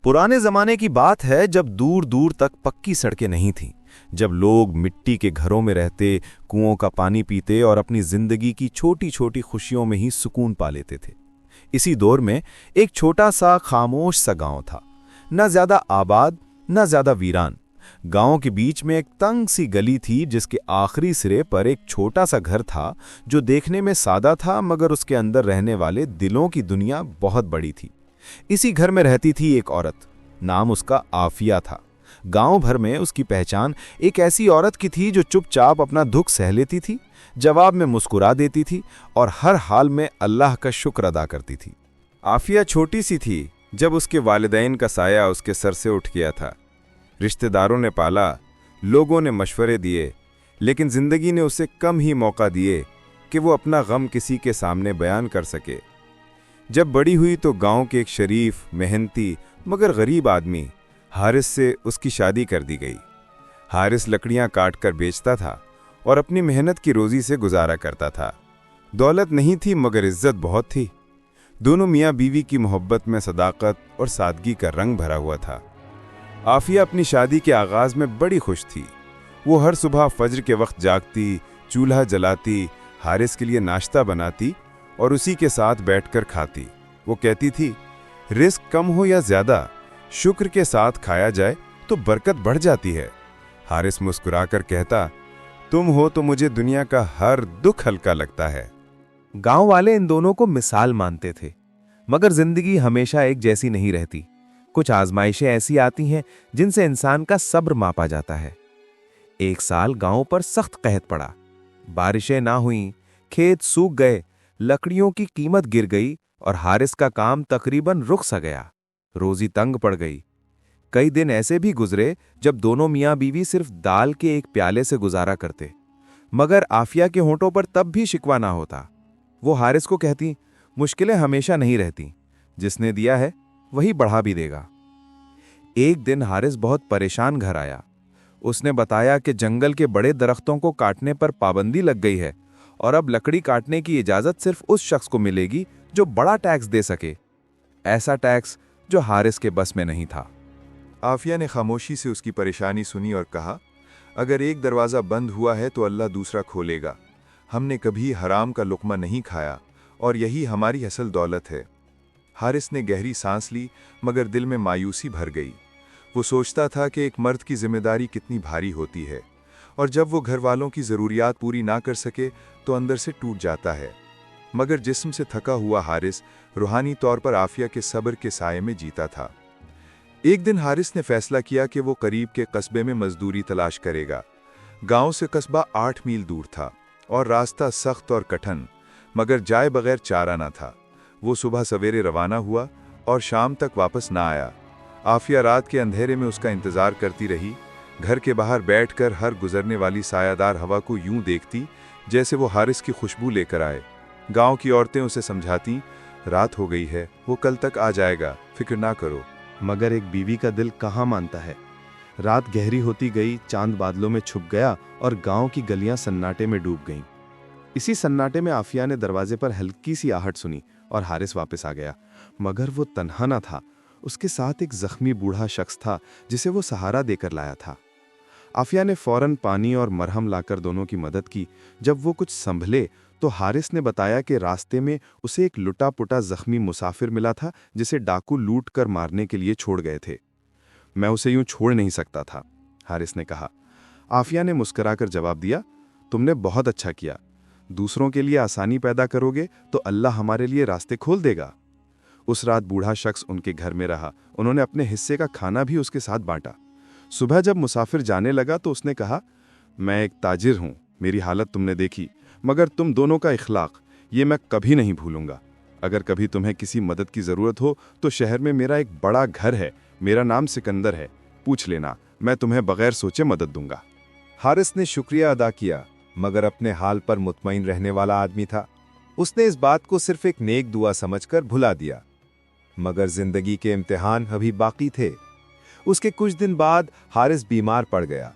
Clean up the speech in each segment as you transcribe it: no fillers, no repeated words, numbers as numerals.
पुराने ज़माने की बात है जब दूर दूर तक पक्की सड़कें नहीं थीं, जब लोग मिट्टी के घरों में रहते, कुओं का पानी पीते और अपनी जिंदगी की छोटी छोटी खुशियों में ही सुकून पा लेते थे। इसी दौर में एक छोटा सा खामोश सा गांव था, न ज्यादा आबाद न ज्यादा वीरान। गांव के बीच में एक तंग सी गली थी जिसके आखिरी सिरे पर एक छोटा सा घर था जो देखने में सादा था, मगर उसके अंदर रहने वाले दिलों की दुनिया बहुत बड़ी थी। इसी घर में रहती थी एक औरत, नाम उसका आफिया था। गांव भर में उसकी पहचान एक ऐसी औरत की थी जो चुपचाप अपना दुख सह लेती थी, जवाब में मुस्कुरा देती थी और हर हाल में अल्लाह का शुक्र अदा करती थी। आफिया छोटी सी थी जब उसके वालिदैन का साया उसके सर से उठ गया था। रिश्तेदारों ने पाला, लोगों ने मशवरे दिए, लेकिन जिंदगी ने उसे कम ही मौका दिए कि वो अपना गम किसी के सामने बयान कर सके। जब बड़ी हुई तो गांव के एक शरीफ, मेहनती मगर गरीब आदमी हारिस से उसकी शादी कर दी गई। हारिस लकड़ियां काट कर बेचता था और अपनी मेहनत की रोजी से गुजारा करता था। दौलत नहीं थी मगर इज्जत बहुत थी। दोनों मियाँ बीवी की मोहब्बत में सदाकत और सादगी का रंग भरा हुआ था। आफिया अपनी शादी के आगाज में बड़ी खुश थी। वो हर सुबह फज्र के वक्त जागती, चूल्हा जलाती, हारिस के लिए नाश्ता बनाती और उसी के साथ बैठकर खाती। वो कहती थी, रिस्क कम हो या ज्यादा, शुक्र के साथ खाया जाए तो बरकत बढ़ जाती है। हारिस मुस्कुराकर कहता, तुम हो तो मुझे दुनिया का हर दुख हल्का लगता है। गांव वाले इन दोनों को मिसाल मानते थे, मगर जिंदगी हमेशा एक जैसी नहीं रहती। कुछ आजमाइशें ऐसी आती हैं जिनसे इंसान का सब्र मापा जाता है। एक साल गांव पर सख्त कहत पड़ा, बारिशें ना हुईं, खेत सूख गए, लकड़ियों की कीमत गिर गई और हारिस का काम तकरीबन रुक सा गया। रोजी तंग पड़ गई। कई दिन ऐसे भी गुजरे जब दोनों मियाँ बीवी सिर्फ दाल के एक प्याले से गुजारा करते, मगर आफिया के होंठों पर तब भी शिकवा ना होता। वो हारिस को कहती, मुश्किलें हमेशा नहीं रहती, जिसने दिया है वही बढ़ा भी देगा। एक दिन हारिस बहुत परेशान घर आया। उसने बताया कि जंगल के बड़े दरख्तों को काटने पर पाबंदी लग गई है और अब लकड़ी काटने की इजाजत सिर्फ उस शख्स को मिलेगी जो बड़ा टैक्स दे सके। ऐसा टैक्स जो हारिस के बस में नहीं था। आफिया ने खामोशी से उसकी परेशानी सुनी और कहा, अगर एक दरवाज़ा बंद हुआ है तो अल्लाह दूसरा खोलेगा। हमने कभी हराम का लुक़मा नहीं खाया और यही हमारी असल दौलत है। हारिस ने गहरी सांस ली, मगर दिल में मायूसी भर गई। वो सोचता था कि एक मर्द की जिम्मेदारी कितनी भारी होती है और जब वो घर वालों की ज़रूरियात पूरी ना कर सके तो अंदर से टूट जाता है। मगर जिस्म से थका हुआ हारिस रूहानी तौर पर आफिया के सब्र के साये में जीता था। एक दिन हारिस ने फैसला किया कि वो करीब के कस्बे में मजदूरी तलाश करेगा। गांव से कस्बा 8 मील दूर था और रास्ता सख्त और कठिन, मगर जाए बगैर चारा ना था। वो सुबह सवेरे रवाना हुआ और शाम तक वापस ना आया। आफिया रात के अंधेरे में उसका इंतजार करती रही। घर के बाहर बैठकर हर गुजरने वाली सायादार हवा को यूं देखती जैसे वो हारिस की खुशबू लेकर आए। गांव की औरतें उसे समझाती, रात हो गई है, वो कल तक आ जाएगा, फिक्र ना करो। मगर एक बीवी का दिल कहाँ मानता है। रात गहरी होती गई, चांद बादलों में छुप गया और गांव की गलियां सन्नाटे में डूब गईं। इसी सन्नाटे में आफिया ने दरवाजे पर हल्की सी आहट सुनी और हारिस वापस आ गया। मगर वो तन्हा ना था, उसके साथ एक जख्मी बूढ़ा शख्स था जिसे वो सहारा देकर लाया था। आफिया ने फौरन पानी और मरहम लाकर दोनों की मदद की। जब वो कुछ संभले तो हारिस ने बताया कि रास्ते में उसे एक लुटा पुटा जख्मी मुसाफिर मिला था जिसे डाकू लूट कर मारने के लिए छोड़ गए थे। मैं उसे यूं छोड़ नहीं सकता था, हारिस ने कहा। आफिया ने मुस्कुराकर जवाब दिया, तुमने बहुत अच्छा किया। दूसरों के लिए आसानी पैदा करोगे तो अल्लाह हमारे लिए रास्ते खोल देगा। उस रात बूढ़ा शख्स उनके घर में रहा। उन्होंने अपने हिस्से का खाना भी उसके साथ बांटा। सुबह जब मुसाफिर जाने लगा तो उसने कहा, मैं एक ताजिर हूं, मेरी हालत तुमने देखी, मगर तुम दोनों का इखलाक ये मैं कभी नहीं भूलूंगा। अगर कभी तुम्हें किसी मदद की जरूरत हो तो शहर में मेरा एक बड़ा घर है, मेरा नाम सिकंदर है, पूछ लेना, मैं तुम्हें बगैर सोचे मदद दूंगा। हारिस ने शुक्रिया अदा किया, मगर अपने हाल पर मुतमईन रहने वाला आदमी था। उसने इस बात को सिर्फ एक नेक दुआ समझकर भुला दिया। मगर जिंदगी के इम्तिहान अभी बाकी थे। उसके कुछ दिन बाद हारिस बीमार पड़ गया।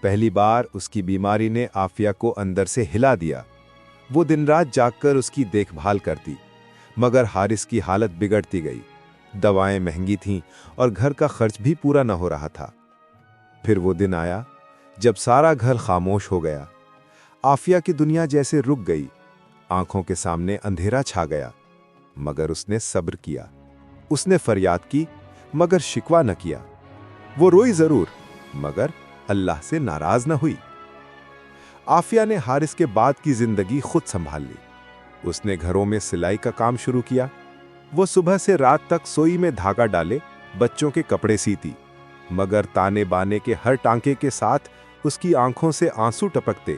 पहली बार उसकी बीमारी ने आफिया को अंदर से हिला दिया। वो दिन रात जागकर उसकी देखभाल करती, मगर हारिस की हालत बिगड़ती गई। दवाएं महंगी थीं और घर का खर्च भी पूरा न हो रहा था। फिर वो दिन आया जब सारा घर खामोश हो गया। आफिया की दुनिया जैसे रुक गई, आंखों के सामने अंधेरा छा गया। मगर उसने सब्र किया, उसने फरियाद की मगर शिकवा न किया। वो रोई जरूर मगर अल्लाह से नाराज न हुई। आफिया ने हारिस के बाद की जिंदगी खुद संभाल ली। उसने घरों में सिलाई का काम शुरू किया। वो सुबह से रात तक सोई में धागा डाले बच्चों के कपड़े सीती, मगर ताने बाने के हर टांके के साथ उसकी आंखों से आंसू टपकते,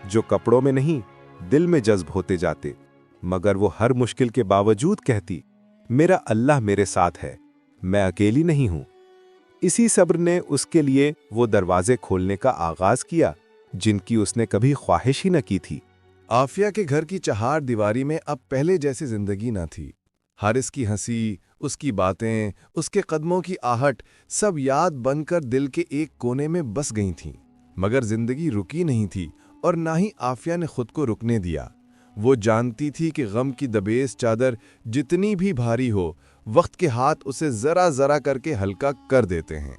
जो कपड़ों में नहीं दिल में जज्ब होते जाते। मगर वो हर मुश्किल के बावजूद कहती, मेरा अल्लाह मेरे साथ है, मैं अकेली नहीं हूं। इसी सब्र ने उसके लिए वो दरवाजे खोलने का आगाज किया जिनकी उसने कभी ख्वाहिश ही न की थी। आफिया के घर की चहार दीवारी में अब पहले जैसी जिंदगी न थी। हारिस की हंसी, उसकी बातें, उसके कदमों की आहट सब याद बनकर दिल के एक कोने में बस गई थीं। मगर जिंदगी रुकी नहीं थी और ना ही आफिया ने खुद को रुकने दिया। वो जानती थी कि गम की दबेस चादर जितनी भी भारी हो, वक्त के हाथ उसे जरा जरा करके हल्का कर देते हैं।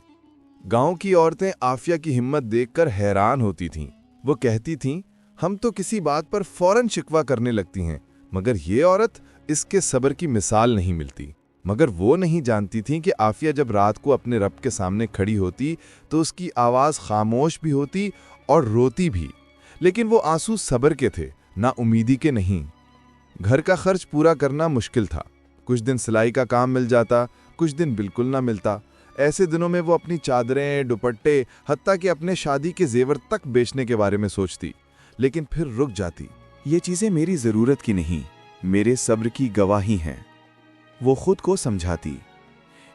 गांव की औरतें आफिया की हिम्मत देखकर हैरान होती थीं। वो कहती थीं, हम तो किसी बात पर फौरन शिकवा करने लगती हैं, मगर ये औरत, इसके सब्र की मिसाल नहीं मिलती। मगर वो नहीं जानती थीं कि आफिया जब रात को अपने रब के सामने खड़ी होती तो उसकी आवाज़ खामोश भी होती और रोती भी। लेकिन वो आंसू सब्र के थे, ना उम्मीदी के नहीं। घर का खर्च पूरा करना मुश्किल था। कुछ दिन सिलाई का काम मिल जाता, कुछ दिन बिल्कुल ना मिलता। ऐसे दिनों में वो अपनी चादरें, दुपट्टे, हत्ता कि अपने शादी के जेवर तक बेचने के बारे में सोचती, लेकिन फिर रुक जाती। ये चीजें मेरी जरूरत की नहीं, मेरे सब्र की गवाही हैं, वो खुद को समझाती।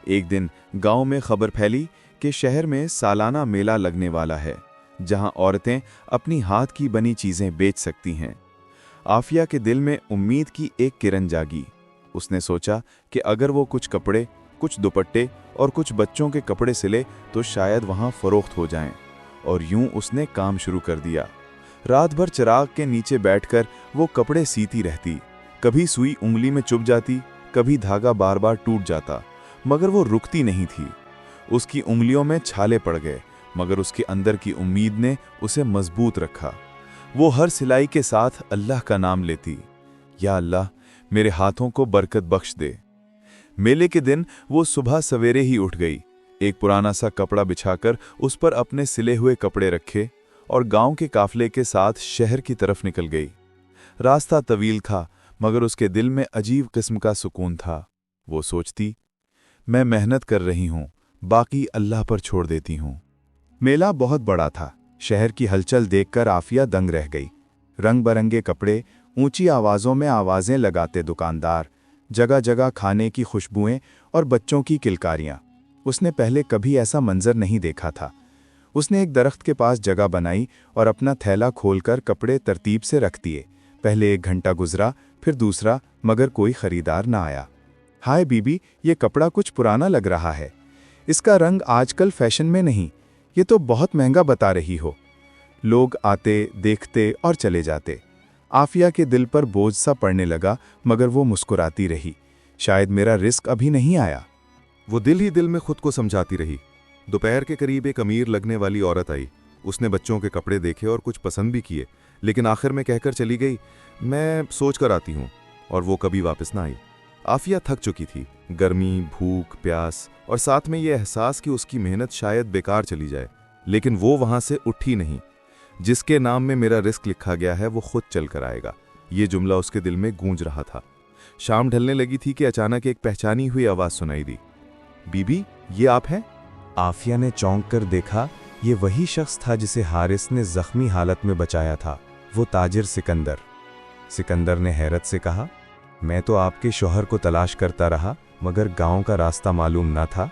एक दिन गांव में खबर फैली कि शहर में सालाना मेला लगने वाला है, जहां औरतें अपनी हाथ की बनी चीजें बेच सकती हैं। आफिया के दिल में उम्मीद की एक किरण जागी। उसने सोचा कि अगर वो कुछ कपड़े, कुछ दुपट्टे और कुछ बच्चों के कपड़े सिले तो शायद वहां फरोख्त हो जाएं। और यूं उसने काम शुरू कर दिया। रात भर चिराग के नीचे बैठकर वो कपड़े सीती रहती। कभी सुई उंगली में चुभ जाती, कभी धागा बार बार टूट जाता, मगर वो रुकती नहीं थी। उसकी उंगलियों में छाले पड़ गए, मगर उसके अंदर की उम्मीद ने उसे मजबूत रखा। वो हर सिलाई के साथ अल्लाह का नाम लेती, या अल्लाह मेरे हाथों को बरकत बख्श दे। मेले के दिन वो सुबह सवेरे ही उठ गई, एक पुराना सा कपड़ा बिछाकर उस पर अपने सिले हुए कपड़े रखे और गांव के काफले के साथ शहर की तरफ निकल गई। रास्ता तवील था, मगर उसके दिल में अजीब किस्म का सुकून था। वो सोचती, मैं मेहनत कर रही हूं, बाकी अल्लाह पर छोड़ देती हूं। मेला बहुत बड़ा था। शहर की हलचल देखकर आफिया दंग रह गई। रंग बरंगे कपड़े, ऊंची आवाजों में आवाजें लगाते दुकानदार, जगह जगह खाने की खुशबुएं और बच्चों की किलकारियां। उसने पहले कभी ऐसा मंजर नहीं देखा था। उसने एक दरख्त के पास जगह बनाई और अपना थैला खोलकर कपड़े तरतीब से रख दिए। पहले 1 घंटा गुजरा, फिर दूसरा, मगर कोई खरीदार ना आया। हाय बीबी, ये कपड़ा कुछ पुराना लग रहा है, इसका रंग आजकल फैशन में नहीं, ये तो बहुत महंगा बता रही हो। लोग आते, देखते और चले जाते। आफिया के दिल पर बोझ सा पड़ने लगा, मगर वो मुस्कुराती रही। शायद मेरा रिस्क अभी नहीं आया। वो दिल ही दिल में खुद को समझाती रही। दोपहर के करीब एक अमीर लगने वाली औरत आई। उसने बच्चों के कपड़े देखे और कुछ पसंद भी किए, लेकिन आखिर में कहकर चली गई, मैं सोच कर आती हूँ, और वो कभी वापस ना आई। आफिया थक चुकी थी, गर्मी, भूख, प्यास और साथ में ये एहसास कि उसकी मेहनत शायद बेकार चली जाए। लेकिन वो वहां से उठी नहीं। जिसके नाम में मेरा रिस्क लिखा गया है वो खुद चल कर आएगा, ये जुमला उसके दिल में गूंज रहा था। शाम ढलने लगी थी कि अचानक एक पहचानी हुई आवाज सुनाई दी, बीबी ये आप हैं? आफिया ने चौंक कर देखा, ये वही शख्स था जिसे हारिस ने जख्मी हालत में बचाया था, वो ताजिर सिकंदर। सिकंदर ने हैरत से कहा, मैं तो आपके शौहर को तलाश करता रहा, मगर गांव का रास्ता मालूम न था।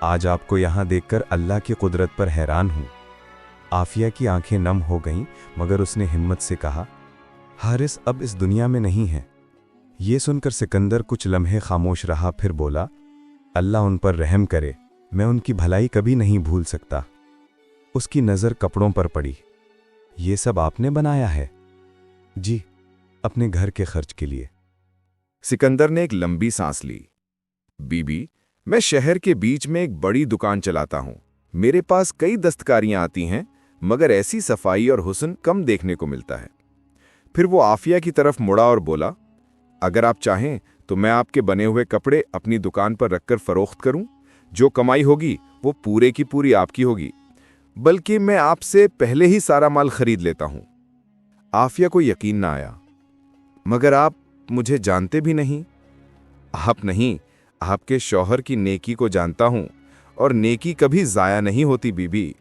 आज आपको यहां देखकर अल्लाह की कुदरत पर हैरान हूं। आफिया की आंखें नम हो गईं, मगर उसने हिम्मत से कहा, हारिस अब इस दुनिया में नहीं है। ये सुनकर सिकंदर कुछ लम्हे खामोश रहा, फिर बोला, अल्लाह उन पर रहम करे, मैं उनकी भलाई कभी नहीं भूल सकता। उसकी नज़र कपड़ों पर पड़ी। ये सब आपने बनाया है? जी, अपने घर के खर्च के लिए। सिकंदर ने एक लंबी सांस ली। बीबी, मैं शहर के बीच में एक बड़ी दुकान चलाता हूँ। मेरे पास कई दस्तकारियां आती हैं, मगर ऐसी सफाई और हुस्न कम देखने को मिलता है। फिर वो आफिया की तरफ मुड़ा और बोला, अगर आप चाहें तो मैं आपके बने हुए कपड़े अपनी दुकान पर रखकर फरोख्त करूं। जो कमाई होगी वो पूरे की पूरी आपकी होगी, बल्कि मैं आपसे पहले ही सारा माल खरीद लेता हूं। आफिया को यकीन ना आया। मगर आप मुझे जानते भी नहीं। आप नहीं, आपके शौहर की नेकी को जानता हूं, और नेकी कभी जाया नहीं होती बीबी।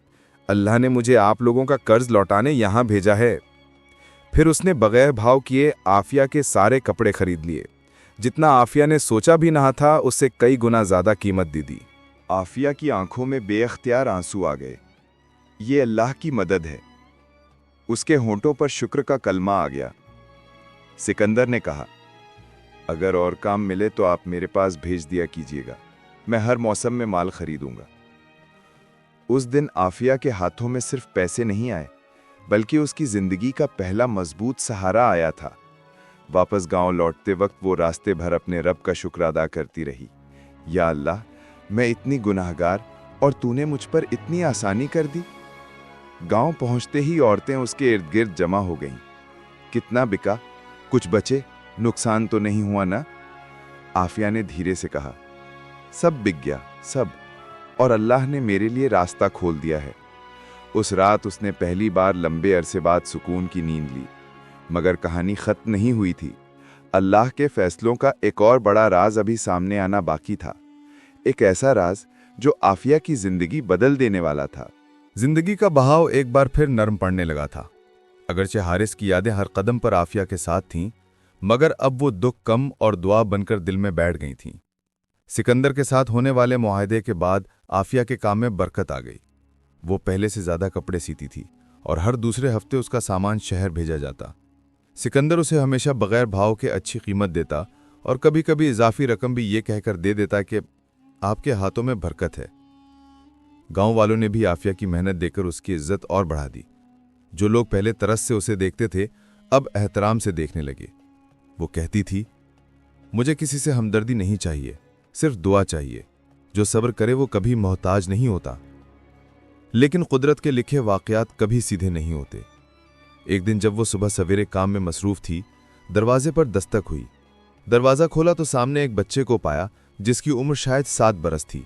अल्लाह ने मुझे आप लोगों का कर्ज लौटाने यहां भेजा है। फिर उसने बगैर भाव किए आफिया के सारे कपड़े खरीद लिए। जितना आफिया ने सोचा भी ना था, उससे कई गुना ज्यादा कीमत दे दी। आफिया की आंखों में बेअख्तियार आंसू आ गए। ये अल्लाह की मदद है। उसके होंठों पर शुक्र का कलमा आ गया। सिकंदर ने कहा, अगर और काम मिले तो आप मेरे पास भेज दिया कीजिएगा, मैं हर मौसम में माल खरीदूंगा। उस दिन आफिया के हाथों में सिर्फ पैसे नहीं आए, बल्कि उसकी जिंदगी का पहला मजबूत सहारा आया था। वापस गांव लौटते वक्त वो रास्ते भर अपने रब का शुक्र अदा करती रही। या अल्लाह, मैं इतनी गुनाहगार और तूने मुझ पर इतनी आसानी कर दी। गांव पहुंचते ही औरतें उसके इर्द गिर्द जमा हो गईं। कितना बिका? कुछ बचे? नुकसान तो नहीं हुआ ना? आफिया ने धीरे से कहा, सब बिक गया, सब, और अल्लाह ने मेरे लिए रास्ता खोल दिया है। उस रात उसने पहली बार लंबे अरसे बाद सुकून की नींद ली। मगर कहानी खत्म नहीं हुई थी। अल्लाह के फैसलों का एक और बड़ा राज अभी सामने आना बाकी था। एक ऐसा राज जो आफिया की जिंदगी बदल देने वाला था। जिंदगी का बहाव एक बार फिर नरम पड़ने लगा था। अगरचे हारिस की यादें हर कदम पर आफिया के साथ थीं, मगर अब वो दुख कम और दुआ बनकर दिल में बैठ गई थीं। सिकंदर के साथ होने वाले मुआहदे के बाद आफिया के काम में बरकत आ गई। वो पहले से ज्यादा कपड़े सीती थी और हर दूसरे हफ्ते उसका सामान शहर भेजा जाता। सिकंदर उसे हमेशा बगैर भाव के अच्छी कीमत देता और कभी कभी इजाफी रकम भी ये कहकर दे देता कि आपके हाथों में बरकत है। गांव वालों ने भी आफिया की मेहनत देकर उसकी इज्जत और बढ़ा दी। जो लोग पहले तरस से उसे देखते थे, अब एहतराम से देखने लगे। वो कहती थी, मुझे किसी से हमदर्दी नहीं चाहिए, सिर्फ दुआ चाहिए। जो सब्र करे वो कभी मोहताज नहीं होता। लेकिन कुदरत के लिखे वाकयात कभी सीधे नहीं होते। एक दिन जब वो सुबह सवेरे काम में मसरूफ थी, दरवाजे पर दस्तक हुई। दरवाजा खोला तो सामने एक बच्चे को पाया जिसकी उम्र शायद 7 बरस थी।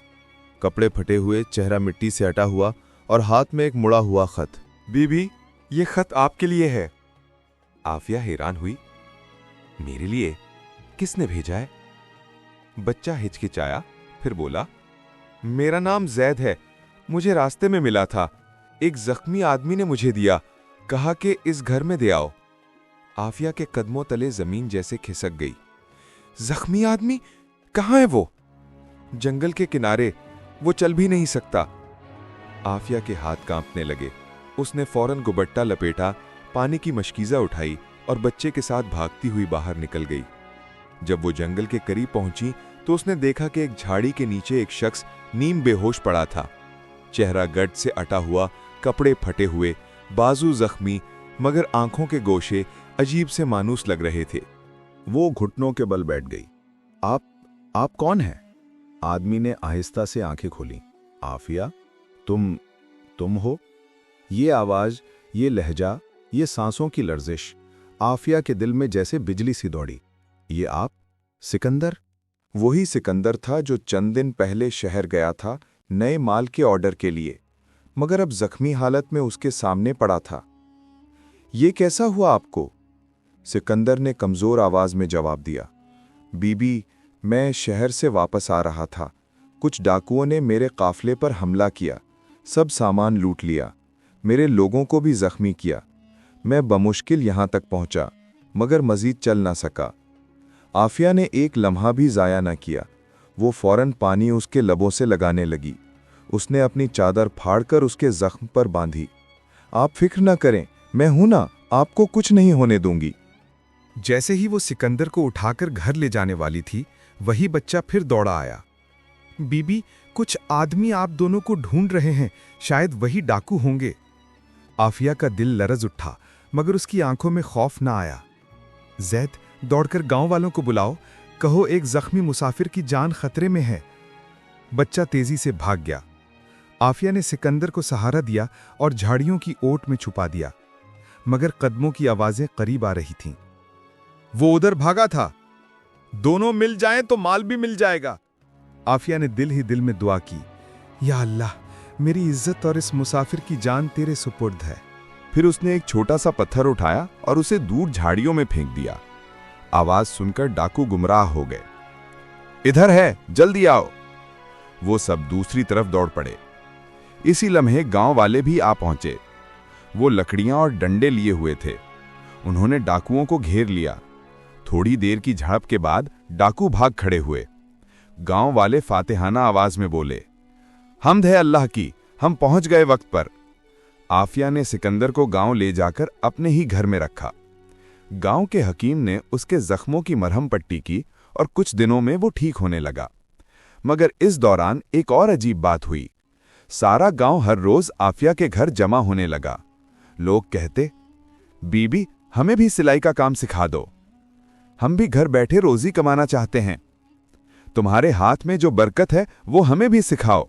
कपड़े फटे हुए, चेहरा मिट्टी से अटा हुआ और हाथ में एक मुड़ा हुआ खत। बीबी, ये खत आपके लिए है। आफिया हैरान हुई, मेरे लिए? किसने भेजा है? बच्चा हिचकिचाया, फिर बोला, मेरा नाम जैद है, मुझे रास्ते में मिला था। एक जख्मी आदमी ने मुझे दिया, कहा कि इस घर में दे आओ। आफिया के कदमों तले जमीन जैसे खिसक गई। जख्मी आदमी? कहाँ है वो? जंगल के किनारे, वो चल भी नहीं सकता। आफिया के हाथ कांपने लगे। उसने फौरन गुबट्टा लपेटा, पानी की मशकीजा उठाई और बच्चे के साथ भागती हुई बाहर निकल गई। जब वो जंगल के करीब पहुंची तो उसने देखा कि एक झाड़ी के नीचे एक शख्स नीम बेहोश पड़ा था। चेहरा गट से अटा हुआ, कपड़े फटे हुए, बाजू जख्मी, मगर आंखों के गोशे अजीब से मानूस लग रहे थे। वो घुटनों के बल बैठ गई। आप कौन हैं? आदमी ने आहिस्ता से आंखें खोली। आफिया, तुम हो? ये आवाज, ये लहजा, ये सांसों की लर्जिश आफिया के दिल में जैसे बिजली सी दौड़ी। ये आप? सिकंदर? वही सिकंदर था जो चंद दिन पहले शहर गया था नए माल के ऑर्डर के लिए, मगर अब जख्मी हालत में उसके सामने पड़ा था। ये कैसा हुआ आपको? सिकंदर ने कमजोर आवाज में जवाब दिया, बीबी, मैं शहर से वापस आ रहा था। कुछ डाकुओं ने मेरे काफले पर हमला किया, सब सामान लूट लिया, मेरे लोगों को भी जख्मी किया। मैं बमुश्किल यहां तक पहुंचा, मगर मजीद चल ना सका। आफिया ने एक लम्हा भी जाया न किया। वो फौरन पानी उसके लबों से लगाने लगी। उसने अपनी चादर फाड़कर उसके जख्म पर बांधी। आप फिक्र न करें, मैं हूं ना, आपको कुछ नहीं होने दूंगी। जैसे ही वो सिकंदर को उठाकर घर ले जाने वाली थी, वही बच्चा फिर दौड़ा आया। बीबी, कुछ आदमी आप दोनों को ढूंढ रहे हैं, शायद वही डाकू होंगे। आफिया का दिल लरज उठा, मगर उसकी आंखों में खौफ ना आया। जैद, दौड़कर गांव वालों को बुलाओ, कहो एक जख्मी मुसाफिर की जान खतरे में है। बच्चा तेजी से भाग गया। आफिया ने सिकंदर को सहारा दिया और झाड़ियों की ओट में छुपा दिया, मगर कदमों की आवाजें करीब आ रही थीं। वो उधर भागा था। दोनों मिल जाएं तो माल भी मिल जाएगा। आफिया ने दिल ही दिल में दुआ की, या अल्लाह, मेरी इज्जत और इस मुसाफिर की जान तेरे सुपुर्द है। फिर उसने एक छोटा सा पत्थर उठाया और उसे दूर झाड़ियों में फेंक दिया। आवाज सुनकर डाकू गुमराह हो गए। इधर है, जल्दी आओ। वो सब दूसरी तरफ दौड़ पड़े। इसी लम्हे गांव वाले भी आ पहुंचे। वो लकड़ियां और डंडे लिए हुए थे। उन्होंने डाकुओं को घेर लिया। थोड़ी देर की झड़प के बाद डाकू भाग खड़े हुए। गांव वाले फातिहाना आवाज में बोले, हम्द है अल्लाह की, हम पहुंच गए वक्त पर। आफिया ने सिकंदर को गांव ले जाकर अपने ही घर में रखा। गांव के हकीम ने उसके जख्मों की मरहम पट्टी की और कुछ दिनों में वो ठीक होने लगा। मगर इस दौरान एक और अजीब बात हुई। सारा गांव हर रोज आफिया के घर जमा होने लगा। लोग कहते, बीबी, हमें भी सिलाई का काम सिखा दो। हम भी घर बैठे रोजी कमाना चाहते हैं। तुम्हारे हाथ में जो बरकत है वो हमें भी सिखाओ।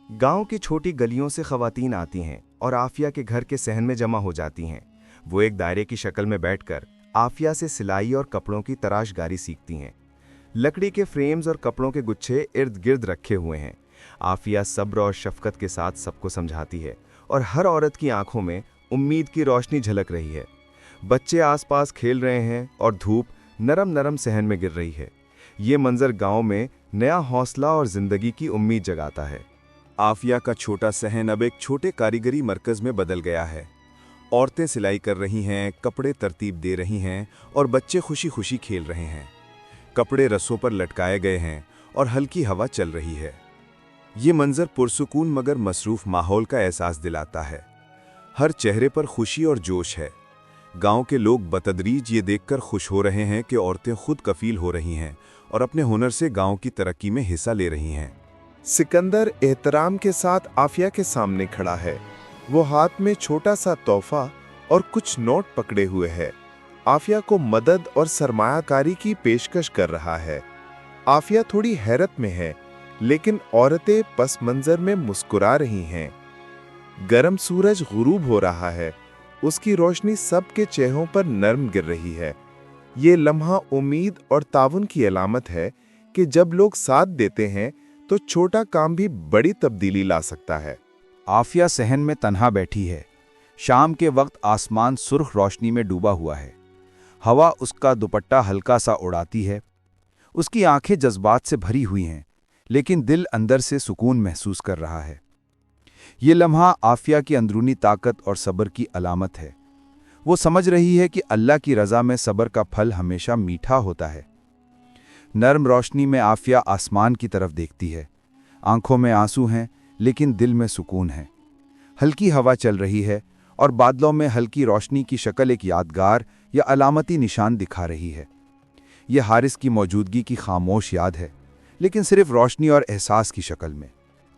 गांव की छोटी गलियों से खवातीन आती हैं और आफिया के घर के सहन में जमा हो जाती हैं। वो एक दायरे की शक्ल में बैठकर आफिया से सिलाई और कपड़ों की तराशगारी सीखती हैं। लकड़ी के फ्रेम्स और कपड़ों के गुच्छे इर्द गिर्द रखे हुए हैं। आफिया सब्र और शफकत के साथ सबको समझाती है और हर औरत की आंखों में उम्मीद की रोशनी झलक रही है। बच्चे आसपास खेल रहे हैं और धूप नरम नरम सहन में गिर रही है। ये मंजर गांव में नया हौसला और जिंदगी की उम्मीद जगाता है। आफिया का छोटा सहन अब एक छोटे कारीगरी मरकज में बदल गया है। औरतें सिलाई कर रही हैं, कपड़े तरतीब दे रही हैं और बच्चे खुशी खुशी खेल रहे हैं। कपड़े रस्सों पर लटकाए गए हैं और हल्की हवा चल रही है। ये मंजर पुरसुकून मगर मसरूफ माहौल का एहसास दिलाता है। हर चेहरे पर खुशी और जोश है। गांव के लोग बतदरीज ये देखकर खुश हो रहे हैं कि औरतें खुद कफील हो रही हैं और अपने हुनर से गांव की तरक्की में हिस्सा ले रही हैं। सिकंदर एहतराम के साथ आफिया के सामने खड़ा है। वो हाथ में छोटा सा तोहफा और कुछ नोट पकड़े हुए है। आफिया को मदद और सरमायाकारी की पेशकश कर रहा है। आफिया थोड़ी हैरत में है, लेकिन औरतें पस मंजर में मुस्कुरा रही हैं। गरम सूरज गुरूब हो रहा है। उसकी रोशनी सबके चेहरों पर नरम गिर रही है। ये लम्हा उम्मीद और ताउन की अलामत है कि जब लोग साथ देते हैं तो छोटा काम भी बड़ी तब्दीली ला सकता है। आफिया सहन में तन्हा बैठी है। शाम के वक्त आसमान सुर्ख रोशनी में डूबा हुआ है। हवा उसका दुपट्टा हल्का सा उड़ाती है। उसकी आंखें जज्बात से भरी हुई हैं, लेकिन दिल अंदर से सुकून महसूस कर रहा है। ये लम्हा आफिया की अंदरूनी ताकत और सब्र की अलामत है। वो समझ रही है कि अल्लाह की रज़ा में सब्र का फल हमेशा मीठा होता है। नरम रोशनी में आफिया आसमान की तरफ देखती है। आंखों में आंसू हैं, लेकिन दिल में सुकून है। हल्की हवा चल रही है और बादलों में हल्की रोशनी की शक्ल एक यादगार या अलामती निशान दिखा रही है। यह हारिस की मौजूदगी की खामोश याद है, लेकिन सिर्फ रोशनी और एहसास की शक्ल में,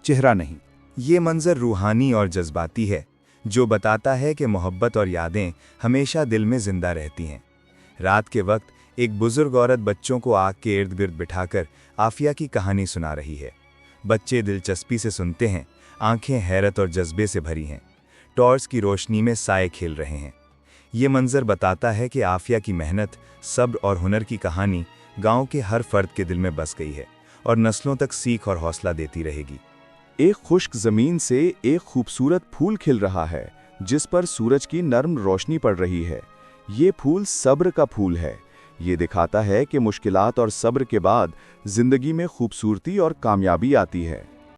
चेहरा नहीं। ये मंजर रूहानी और जज्बाती है, जो बताता है कि मोहब्बत और यादें हमेशा दिल में जिंदा रहती हैं। रात के वक्त एक बुजुर्ग औरत बच्चों को आग के इर्द गिर्द बिठाकर आफिया की कहानी सुना रही है। बच्चे दिलचस्पी से सुनते हैं, आंखें हैरत और जज्बे से भरी हैं। टॉर्च की रोशनी में साए खेल रहे हैं। ये मंजर बताता है कि आफिया की मेहनत, सब्र और हुनर की कहानी गांव के हर फर्द के दिल में बस गई है और नस्लों तक सीख और हौसला देती रहेगी। एक खुश्क जमीन से एक खूबसूरत फूल खिल रहा है, जिस पर सूरज की नर्म रोशनी पड़ रही है। ये फूल सब्र का फूल है। ये दिखाता है कि मुश्किलात और सब्र के बाद जिंदगी में खूबसूरती और कामयाबी आती है।